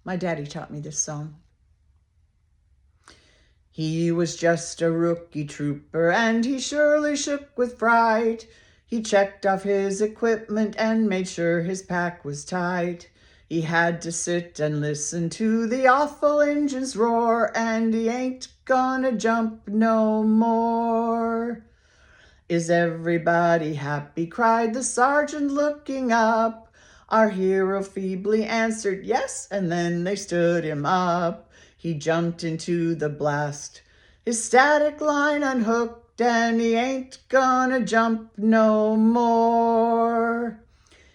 My daddy taught me this song. He was just a rookie trooper, and he surely shook with fright. He checked off his equipment and made sure his pack was tight. He had to sit and listen to the awful engines roar, and he ain't gonna jump no more. Is everybody happy? Cried the sergeant, looking up. Our hero feebly answered yes, and then they stood him up. He jumped into the blast, his static line unhooked, and he ain't gonna jump no more.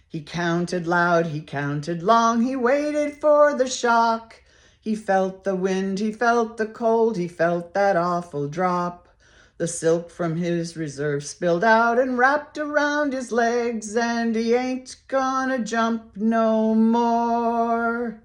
He counted loud, he counted long, he waited for the shock. He felt the wind, he felt the cold, he felt that awful drop. The silk from his reserve spilled out and wrapped around his legs, and he ain't gonna jump no more.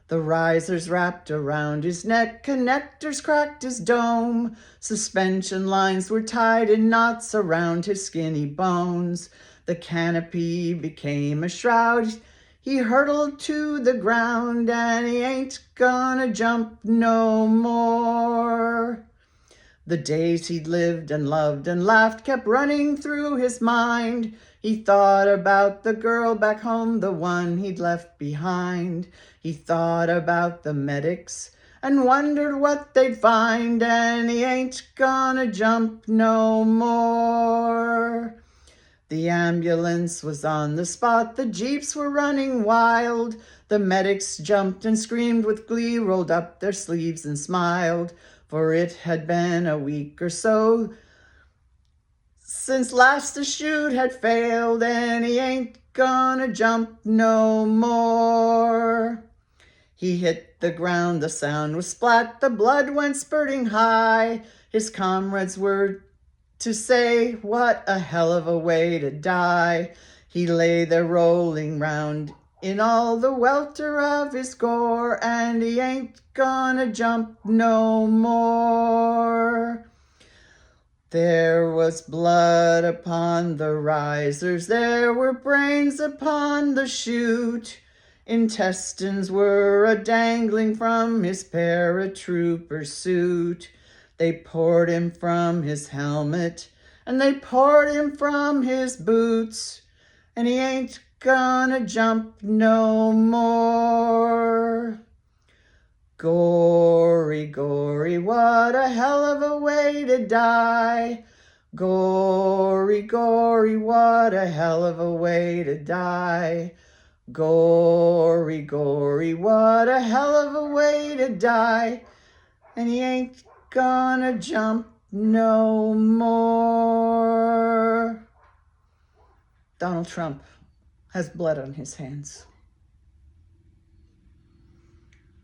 The risers wrapped around his neck, connectors cracked his dome. Suspension lines were tied in knots around his skinny bones. The canopy became a shroud. He hurtled to the ground, and he ain't gonna jump no more. The days he'd lived and loved and laughed kept running through his mind. He thought about the girl back home, the one he'd left behind. He thought about the medics and wondered what they'd find, and he ain't gonna jump no more. The ambulance was on the spot, the jeeps were running wild. The medics jumped and screamed with glee, rolled up their sleeves and smiled. For it had been a week or so since last the chute had failed, and he ain't gonna jump no more. He hit the ground, the sound was splat, the blood went spurting high. His comrades were to say, what a hell of a way to die. He lay there rolling round in all the welter of his gore, and he ain't gonna jump no more. There was blood upon the risers, there were brains upon the chute. Intestines were a-dangling from his paratrooper suit. They poured him from his helmet, and they poured him from his boots, and he ain't gonna jump no more. Gory, gory, what a hell of a way to die. Gory, gory, what a hell of a way to die. Gory, gory, what a hell of a way to die. And he ain't gonna jump no more. Donald Trump has blood on his hands.